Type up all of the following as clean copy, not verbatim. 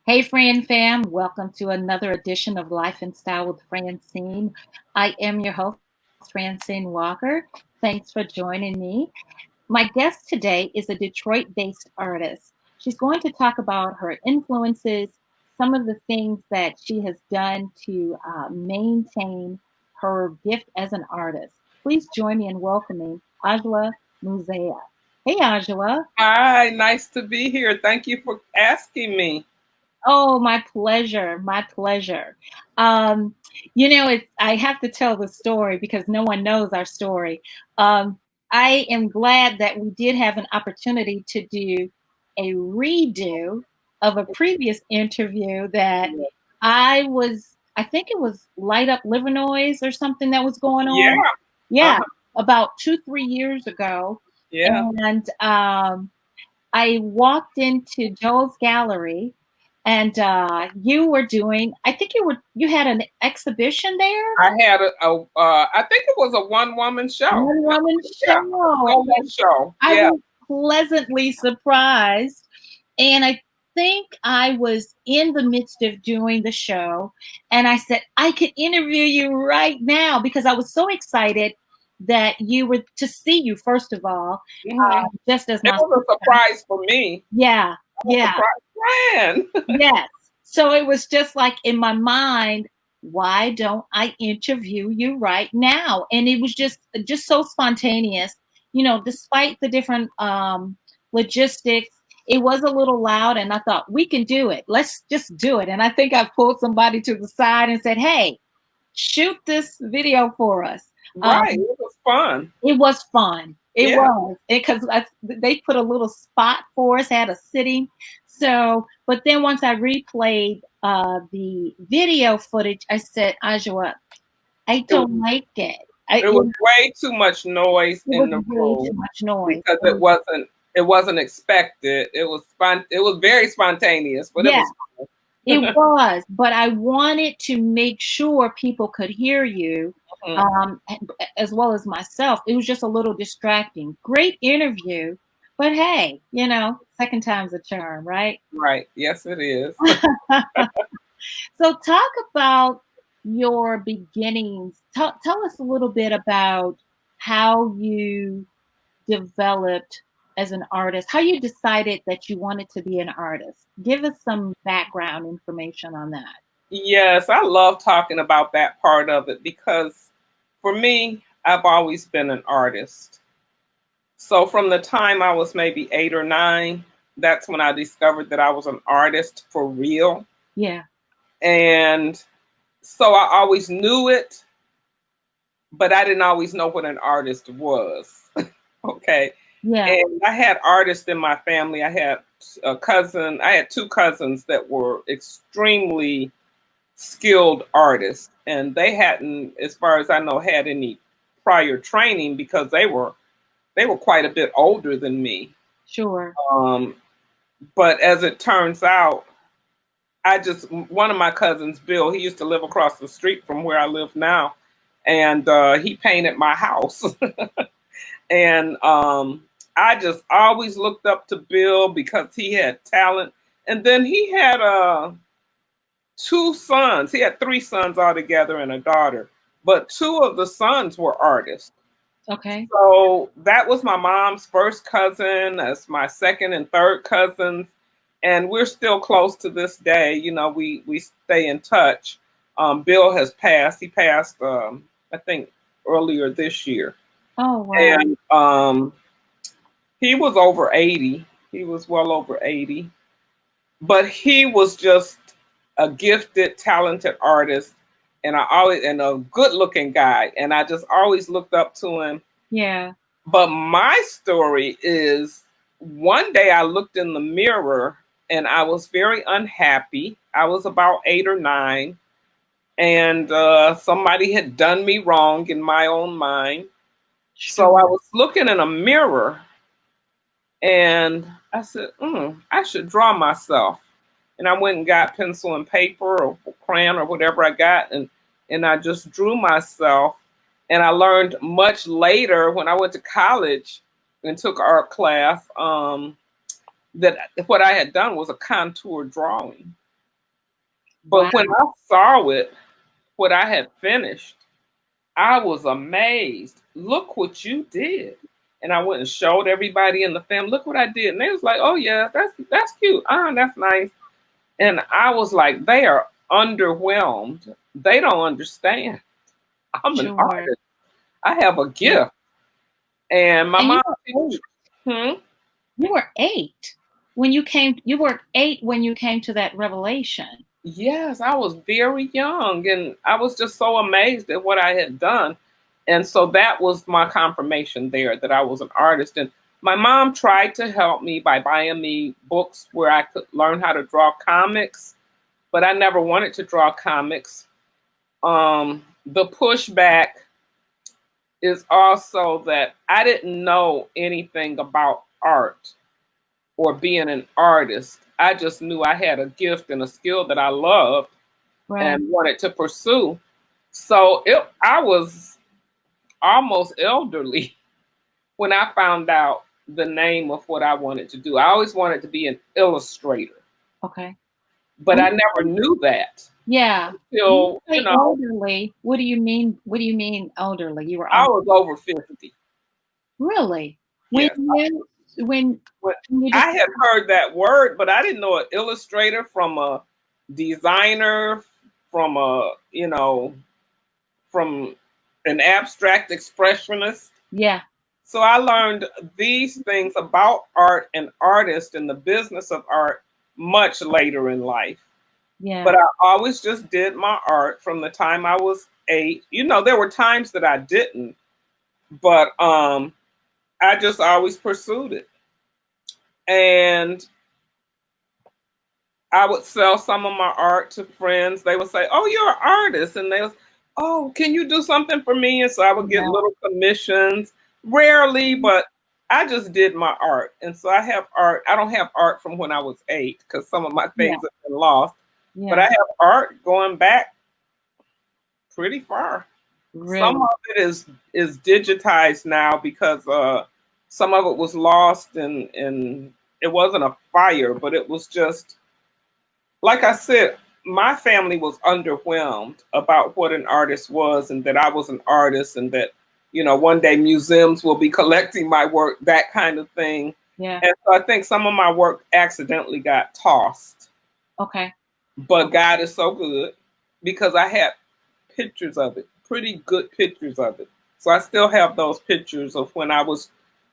Hey, Fran fam, welcome to another edition of Life and Style with Francyne. I am your host, Francyne Walker. Thanks for joining me. My guest today is a Detroit based artist. She's going to talk about her influences, some of the things that she has done to maintain her gift as an artist. Please join me in welcoming Adwoa Muwzea. Hey, Adwoa. Hi, nice to be here. Thank you for asking me. Oh, my pleasure. My pleasure. Um, I have to tell the story because no one knows our story. Um, I am glad that we did have an opportunity to do a redo of a previous interview that I think it was Light Up Liver Noise or something that was going Yeah, on. Yeah, uh-huh. about 2, 3 years ago. Yeah. And I walked into Joel's gallery and you were doing, I think you had an exhibition there. I had I think it was a one-woman show. One No, woman yeah, a show. solo show. I Yeah, was pleasantly surprised. And I think I was in the midst of doing the show. And I said, I could interview you right now because I was so excited that you were to see you, first of all, hmm just as It my was a sister. surprise for me. Yeah, I was yeah. surprised, man. Yes. So it was just like in my mind, why don't I interview you right now? And it was just so spontaneous. Despite the different logistics, it was a little loud and I thought we can do it. Let's just do it. And I think I pulled somebody to the side and said, "Hey, shoot this video for us." Right, Um, it was fun. it was fun. It Yeah. was because they put a little spot for us, had a sitting. So, but then once I replayed the video footage, I said, Adwoa, I It was, don't like it. it was way too much noise It was in the way room too much noise. because it wasn't expected. It was very spontaneous, but it Yeah, was it fun. was, but I wanted to make sure people could hear you, Mhm. as well as myself. It was just a little distracting. Great interview, but hey, second time's a charm, right? Right. Yes, it is. So, talk about your beginnings. Tell us a little bit about how you developed as an artist, how you decided that you wanted to be an artist. Give us some background information on that. Yes, I love talking about that part of it because for me, I've always been an artist. So from the time I was maybe 8 or 9, that's when I discovered that I was an artist for real. Yeah, And so I always knew it, but I didn't always know what an artist was. Okay. yeah, And I had artists in my family. I had 2 cousins that were extremely skilled artists, and they hadn't, as far as I know, had any prior training because they were quite a bit older than me. sure. Um, but as it turns out, one of my cousins, Bill, he used to live across the street from where I live now, and he painted my house. And I just always looked up to Bill because he had talent. And then he had 2 sons. He had 3 sons altogether and a daughter, but 2 of the sons were artists. Okay. So that was my mom's first cousin. That's my second and third cousins, and we're still close to this day. We stay in touch. Bill has passed. He passed, I think, earlier this year, Oh, wow. and he was over 80. He was well over 80, but he was just a gifted, talented artist, and a good-looking guy, and I just always looked up to him. Yeah. But my story is one day I looked in the mirror and I was very unhappy. I was about 8 or 9, and somebody had done me wrong in my own mind. So I Sure. was looking in a mirror and I said, I should draw myself. And I went and got pencil and paper or crayon or whatever I got, and I just drew myself. And I learned much later when I went to college and took art class, that what I had done was a contour drawing. But when Wow. I saw it, what I had finished, I was amazed. Look what you did. And I went and showed everybody in the family, look what I did. And they was like, oh yeah, that's cute. That's nice. And I was like, they are underwhelmed. They don't understand. I'm an Sure. artist. I have a Yeah. gift. And my And mom, hmm, you were 8 when you came, you were 8 when you came to that revelation. yes, I was very young and I was just so amazed at what I had done. And so that was my confirmation there that I was an artist. And my mom tried to help me by buying me books where I could learn how to draw comics, but I never wanted to draw comics. The pushback is also that I didn't know anything about art or being an artist. I just knew I had a gift and a skill that I loved Right. and wanted to pursue. So I was almost elderly when I found out the name of what I wanted to do. I always wanted to be an illustrator, Okay. but When I you never say, knew that yeah, when you until, say elderly, what do you mean? What do you mean elderly? You were I almost was over 50. really when Yes. you when But when you I just had heard that word, but I didn't know an illustrator from a designer, from from an abstract expressionist. yeah, So I learned these things about art and artists and the business of art much later in life. yeah, But I always just did my art from the time I was 8. There were times that I didn't, but I just always pursued it. And I would sell some of my art to friends. They would say, "Oh, you're an artist," and they was, "Oh, can you do something for me?" And so I would get yeah, little commissions, rarely, but I just did my art. And so I have art. I don't have art from when I was 8 because some of my yeah, things have been lost, but I yeah, have art going back pretty far. Some really. of it is digitized now because some of it was lost and it wasn't a fire, but it was just like I said, my family was underwhelmed about what an artist was and that I was an artist and that, one day museums will be collecting my work, that kind of thing. Yeah. And so I think some of my work accidentally got tossed. Okay. But Okay. God is so good because I had pictures of it, pretty good pictures of it. So I still have those pictures of when I was,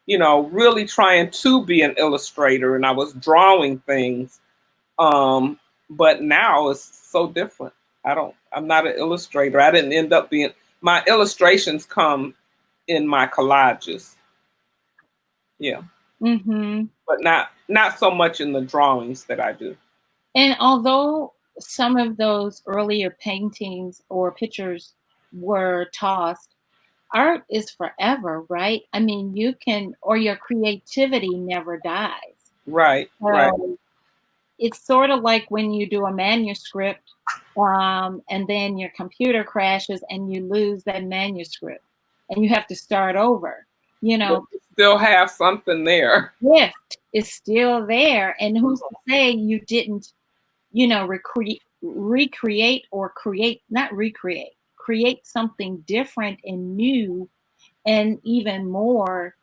really trying to be an illustrator and I was drawing things. Um, but now it's so different. I'm not an illustrator. I didn't end up being, my illustrations come in my collages. Yeah. Mm-hmm. But not so much in the drawings that I do. And although some of those earlier paintings or pictures were tossed, art is forever, right? I mean, you can, or your creativity never dies. Right, right. So it's sort of like when you do a manuscript, and then your computer crashes and you lose that manuscript and you have to start over. You But know, you still have something there. gift is still there. And who's to say you didn't, recreate or create, not recreate, create something different and new and even more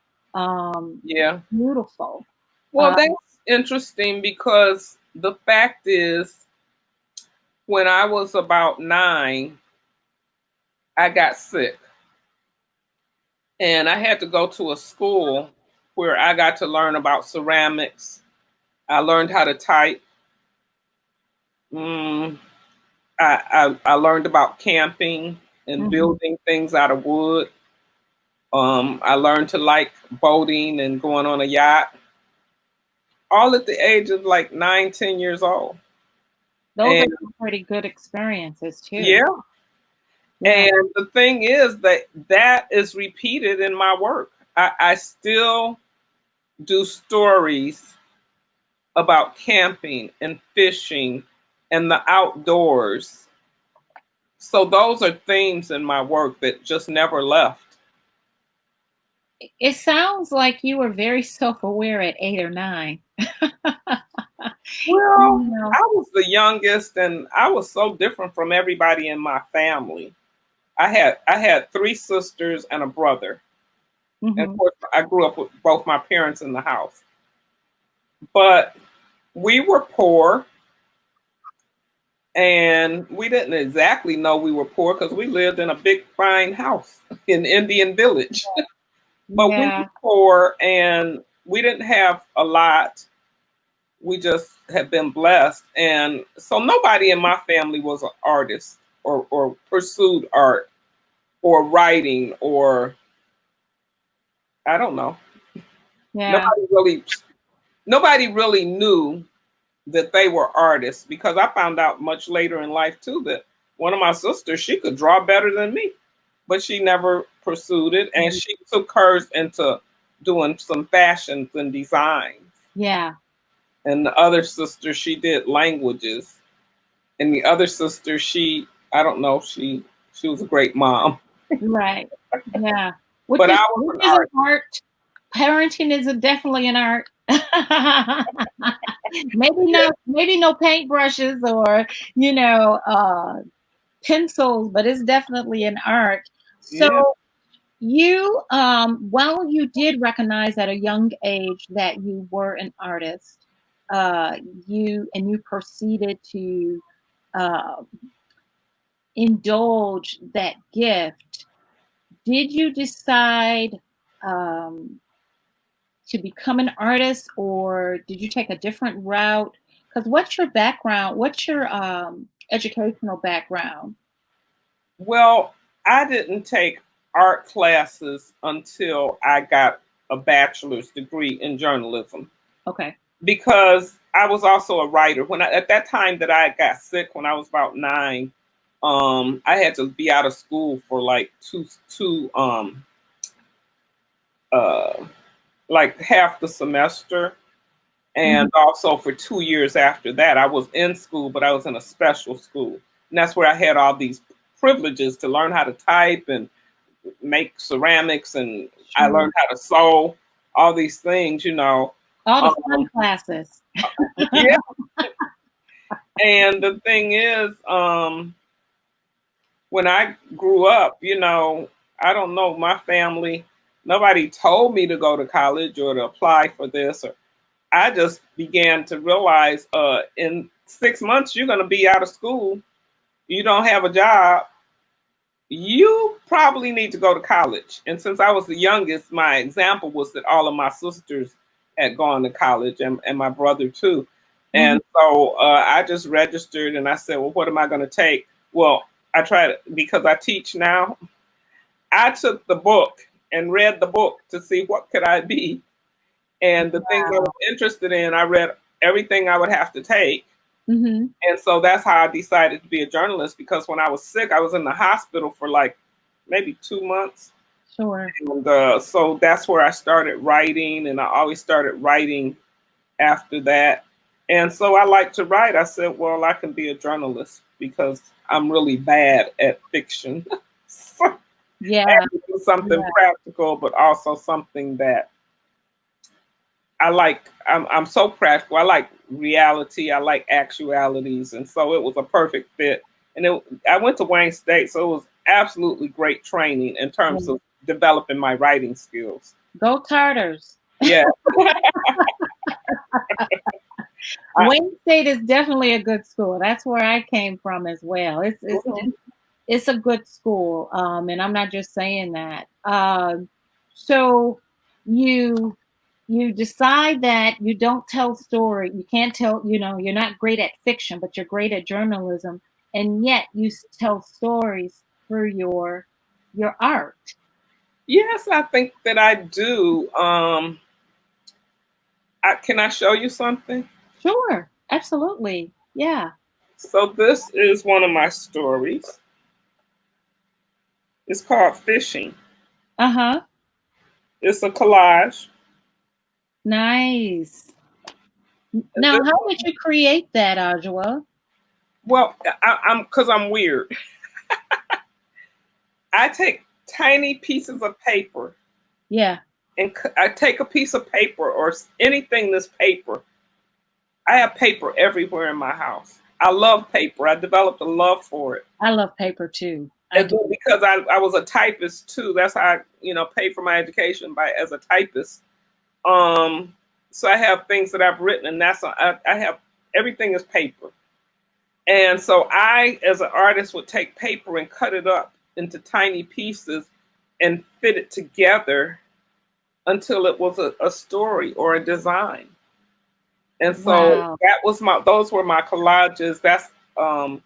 Yeah. beautiful. Well, Uh, that's interesting because the fact is, when I was about 9, I got sick and I had to go to a school where I got to learn about ceramics. I learned how to type. Mm, I learned about camping and mhm. building things out of wood. I learned to like boating and going on a yacht, all at the age of like 9, 10 years old. Those are And some pretty good experiences too. yeah, Yeah. and the thing is that is repeated in my work. I still do stories about camping and fishing and the outdoors. So those are themes in my work that just never left. It sounds like you were very self aware at 8 or 9. Well, You know. I was the youngest, and I was so different from everybody in my family. I had three sisters and a brother, and of Hmm. course, I grew up with both my parents in the house. But we were poor, and we didn't exactly know we were poor because we lived in a big, fine house in Indian Village. But we were Yeah. poor, and we didn't have a lot. We just had been blessed, and so nobody in my family was an artist or pursued art or writing or I don't know. Yeah. Nobody really nobody really knew that they were artists because I found out much later in life too that one of my sisters, she could draw better than me, but she never pursued it, and she took hers into doing some fashions and designs. Yeah. And the other sister, she did languages, and the other sister, she I don't know, she was a great mom, Right. Yeah. but I was Which an is an artist. art. Parenting is definitely an art. Maybe Yeah, not, maybe no paintbrushes or, you know, pencils, but it's definitely an art. So yeah. you, while you did recognize at a young age that you were an artist, uh, you proceeded to uh, indulge that gift. Did you decide um, to become an artist, or did you take a different route? Because what's your background? What's your educational background? Well, I didn't take art classes until I got a bachelor's degree in journalism Okay. because I was also a writer. At that time that I got sick when I was about 9, I had to be out of school for like two uh like half the semester, Mhm. and also for 2 years after that I was in school, but I was in a special school, and that's where I had all these privileges to learn how to type and make ceramics, and I Sure. learned how to sew, all these things. All the fun Um, classes. yeah, and the thing is, when I grew up, I don't know, my family, nobody told me to go to college or to apply for this. Or I just began to realize in 6 months, you're going to be out of school. You don't have a job. You probably need to go to college. And since I was the youngest, my example was that all of my sisters had gone to college, and my brother too. Mhm. And so I just registered and I said, well, what am I going to take? Well, I tried because I teach now. I took the book and read the book to see what could I be. And the things I was Wow. interested in, I read everything I would have to take. Mhm. And so that's how I decided to be a journalist, because when I was sick, I was in the hospital for like maybe 2 months. Sure. And so that's where I started writing, and I always started writing after that. And so I like to write. I said, well, I can be a journalist because I'm really bad at fiction. So I Yeah. have to do something Yeah. practical, but also something that I like. I'm so practical. I like reality. I like actualities, and so it was a perfect fit. And I went to Wayne State, so it was absolutely great training in terms Yeah. of developing my writing skills. Go Tartars. Yeah, I, Wayne State is definitely a good school. That's where I came from as well. mhm. It's a good school, and I'm not just saying that. So you you decide that you don't tell story. You can't tell. You know, you're not great at fiction, but you're great at journalism, and yet you tell stories through your art. Yes, I think that I do. Can I show you something? Sure, absolutely, yeah. So this is one of my stories. It's called Fishing. Uh huh. It's a collage. Nice. And Now, this, how did you create that, Adwoa? well, I'm because I'm weird. I take tiny pieces of paper, Yeah. and I take a piece of paper or anything that's paper, I have paper everywhere in my house. I love paper. I developed a love for it. I love paper too. I And do. then because I was a typist too, that's how I, paid for my education by as a typist. Um, so I have things that I've written, and I have everything is paper. And so I, as an artist, would take paper and cut it up into tiny pieces and fit it together until it was a story or a design. And so Wow. those were my collages. Um,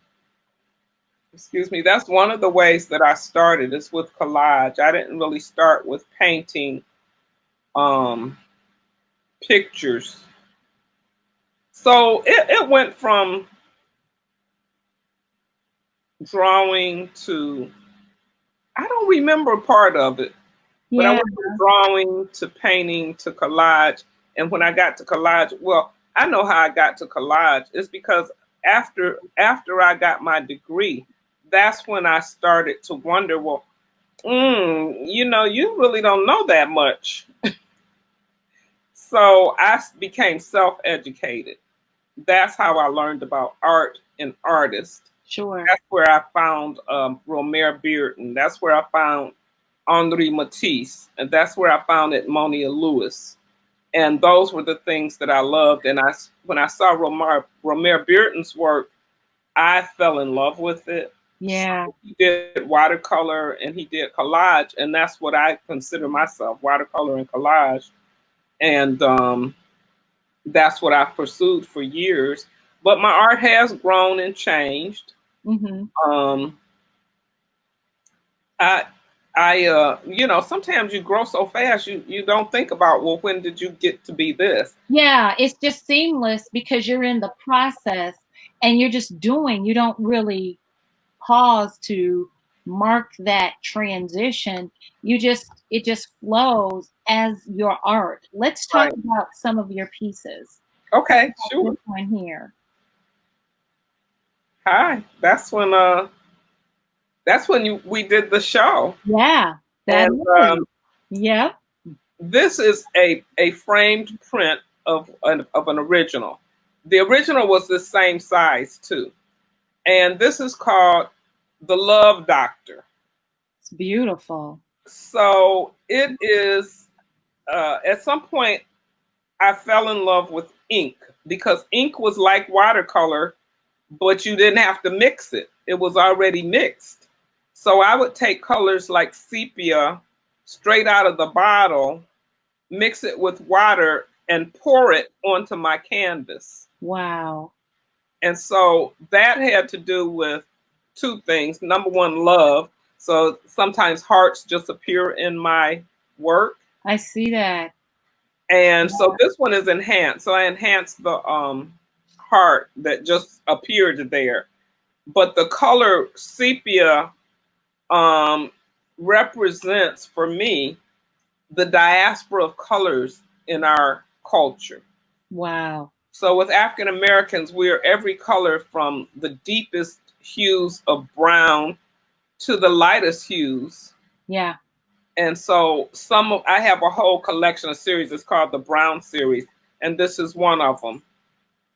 that's one of the ways that I started is with collage. I didn't really start with painting um, pictures. So it went from drawing to, I don't remember part of it, but I Yeah. went from drawing to painting to collage. And when I got to collage, well, I know how I got to collage. It's because after I got my degree, that's when I started to wonder, well, you really don't know that much. So I became self-educated. That's how I learned about art and artists. Sure. That's where I found Romare Bearden. That's where I found Henri Matisse, and that's where I found Edmonia Lewis. And those were the things that I loved. And when I saw Romare Bearden's work, I fell in love with it. Yeah. So he did watercolor and he did collage, and that's what I consider myself, watercolor and collage. And that's what I've pursued for years. But my art has grown and changed. Hmm. Um, I sometimes you grow so fast you don't think about, well, when did you get to be this? Yeah, it's just seamless because you're in the process and you're just doing. You don't really pause to mark that transition. It just flows as your art. Let's talk Right. about some of your pieces. Okay, This sure. one here. Hi. That's when we did the show. Yeah, that And is. Yep. this is a framed print of an original. The original was the same size too. And this is called The Love Doctor. It's beautiful. So it is, at some point, I fell in love with ink because ink was like watercolor, but you didn't have to mix it. It was already mixed. So I would take colors like sepia straight out of the bottle, mix it with water, and pour it onto my canvas. Wow. And so that had to do with two things. Number one, love. So sometimes hearts just appear in my work. I see that. And so this one is enhanced. So I enhanced the heart that just appeared there. But the color sepia um, represents for me the diaspora of colors in our culture. Wow. So with African Americans, we're every color from the deepest hues of brown to the lightest hues. Yeah. And so I have a whole collection of series. It's called the Brown series, and this is one of them.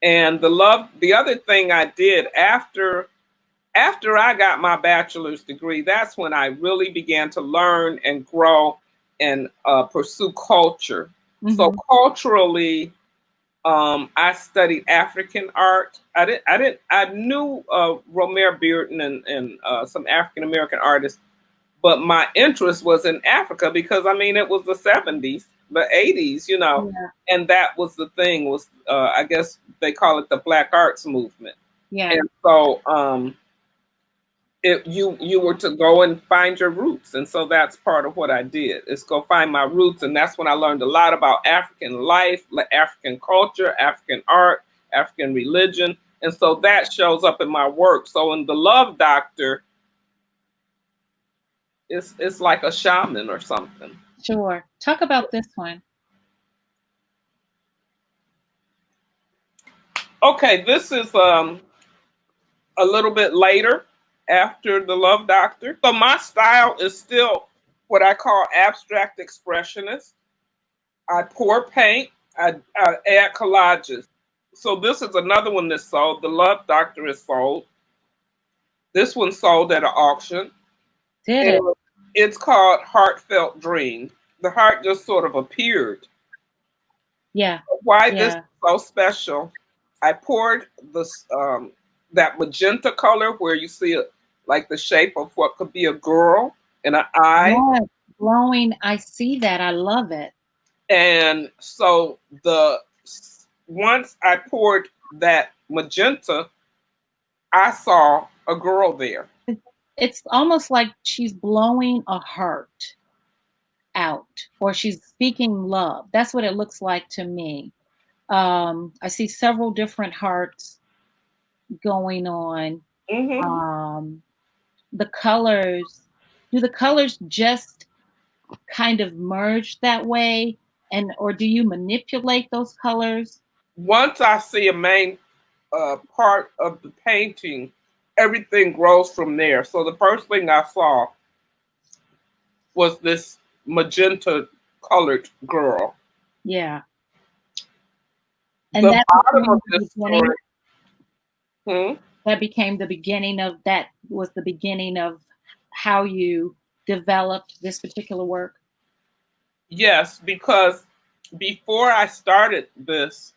And the other thing I did after I got my bachelor's degree, that's when I really began to learn and grow and pursue culture. So Hmm. culturally, I studied African art. I knew Romare Bearden and some African American artists, but my interest was in Africa because I mean it was the 70s, the 80s, Yeah. and that was the thing was I guess they call it the Black Arts Movement. Yeah. And so you were to go and find your roots, and so that's part of what I did is go find my roots, and that's when I learned a lot about African life, African culture, African art, African religion, and so that shows up in my work. So in The Love Doctor, it's like a shaman or something. Sure. Talk about this one. Okay, this is a little bit later after The Love Doctor. So my style is still what I call abstract expressionist. I pour paint, I add collages. So this is another one that's sold. The Love Doctor is sold. This one sold at an auction. Did it? And it's called Heartfelt Dream. The heart just sort of appeared. Yeah. Why this Yeah. is so special? I poured this that magenta color where you see it like the shape of what could be a girl and an eye. Yeah. Glowing. I see that. I love it. And so the once I poured that magenta, I saw a girl there. It's almost like she's blowing a heart out, or she's speaking love. That's what it looks like to me. I see several different hearts going on. Hmm. Um, the colors, do the colors just kind of merge that way? And or do you manipulate those colors? Once I see a main part of the painting, everything grows from there. So the first thing I saw was this magenta colored girl. Yeah. And The that bottom became of the this beginning. story, hmm, That became the beginning of that was the beginning of how you developed this particular work. yes, because before I started this,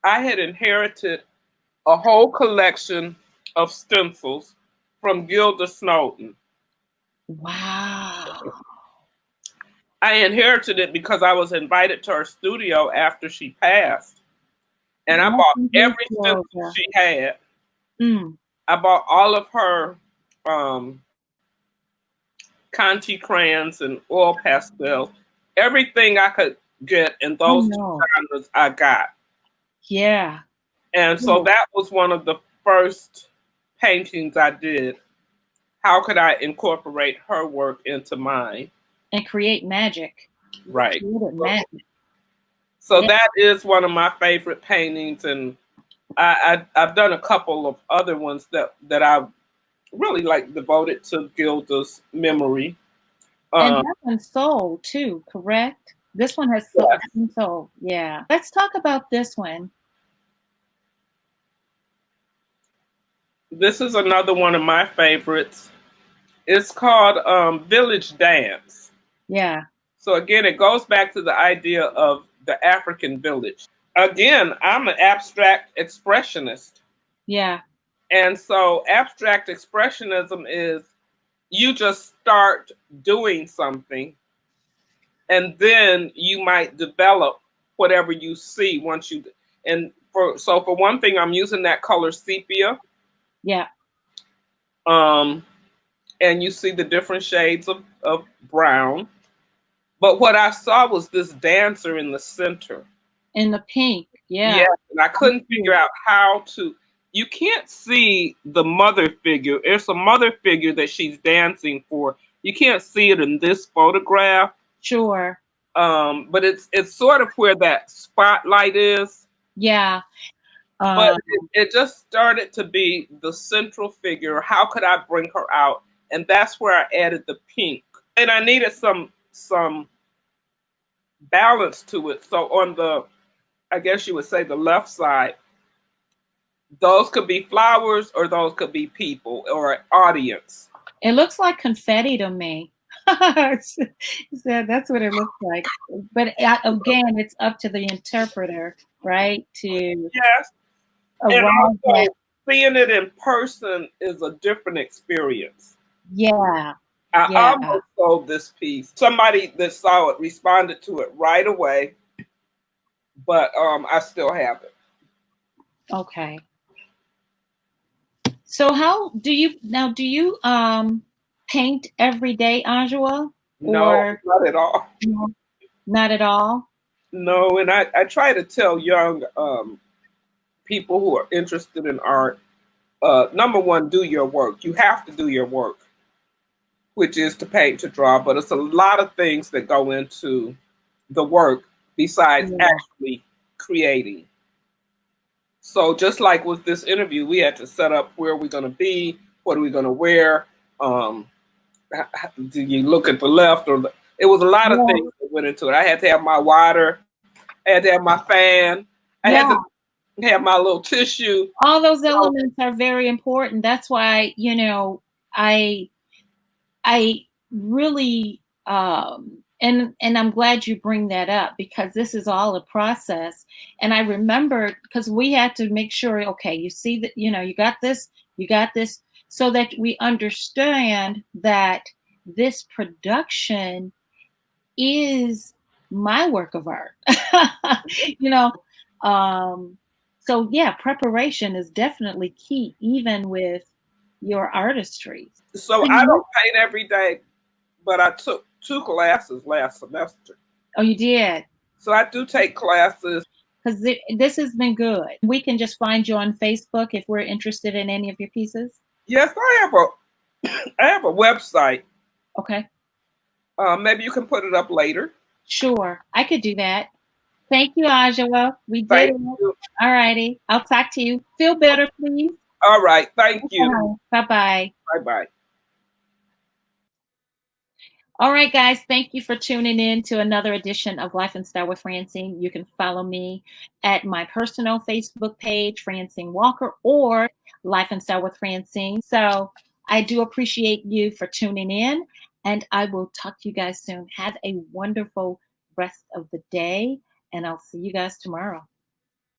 I had inherited a whole collection of stencils from Gilda Snowden. Wow. I inherited it because I was invited to her studio after she passed, and I bought every stencil she had. Mm. I bought all of her um, Conti crayons and oil pastels, everything I could get in Oh those two no. genres I got. Yeah. And so Yeah. that was one of the first paintings I did. How could I incorporate her work into mine? And create magic. Right. Create magic. So Yeah. that is one of my favorite paintings, and I've done a couple of other ones that I really like devoted to Gilda's memory. And Um, that one sold too, correct? This one has yes, been sold. Yeah. Let's talk about this one. this is another one of my favorites. It's called Village Dance. Yeah. So again, it goes back to the idea of the African village. Again, I'm an abstract expressionist. Yeah. And so abstract expressionism is you just start doing something and then you might develop whatever you see once you and for one thing I'm using that color sepia. Yeah. Um and you see the different shades of brown. But what I saw was this dancer in the center. In the pink. Yeah, Yeah. and I couldn't figure out how to. You can't see the mother figure. There's a mother figure that she's dancing for. You can't see it in this photograph, Sure. but it's sort of where that spotlight is. Yeah. But Um, it just started to be the central figure. How could I bring her out? And that's where I added the pink. And I needed some balance to it. So on the, I guess you would say the left side, those could be flowers or those could be people or an audience. it looks like confetti to me. So that's what it looks like. But again, it's up to the interpreter, right? To Yes. And arrive at, also seeing it in person is a different experience. yeah, I yeah. almost sold this piece. Somebody that saw it responded to it right away, but I still have it. Okay. So how do you now? Do you paint every day, Adwoa, No, or not at all. no, not at all? No, and I try to tell young people who are interested in art, number one, do your work. You have to do your work, which is to paint, to draw, but it's a lot of things that go into the work besides Yeah. actually creating. So just like with this interview, we had to set up where we're going to be, what are we going to wear, um, do you look at the left or the, it was a lot of Yeah. things that went into it. I had to have my water, I had to have my fan, I had Yeah. to Have my little tissue. All those So, elements are very important. That's why, I I really and I'm glad you bring that up, because this is all a process. And I remember, because we had to make sure, okay, you see that, you got this, so that we understand that this production is my work of art. you know um so yeah, preparation is definitely key, even with your artistry. so So I you, don't paint every day, but I took 2 classes last semester. oh, you did? So I do take classes. Because this has been good. We can just find you on Facebook if we're interested in any of your pieces. Yes, I have a website. Okay, Maybe you can put it up later. sure, I could do that. Thank you, Adwoa. We did Thank it. you. All righty, I'll talk to you. Feel better, please. All right. Thank you. Bye bye. Bye bye. All right, guys, thank you for tuning in to another edition of Life and Style with Francyne. You can follow me at my personal Facebook page, Francyne Walker, or Life and Style with Francyne. So I do appreciate you for tuning in, and I will talk to you guys soon. Have a wonderful rest of the day, and I'll see you guys tomorrow.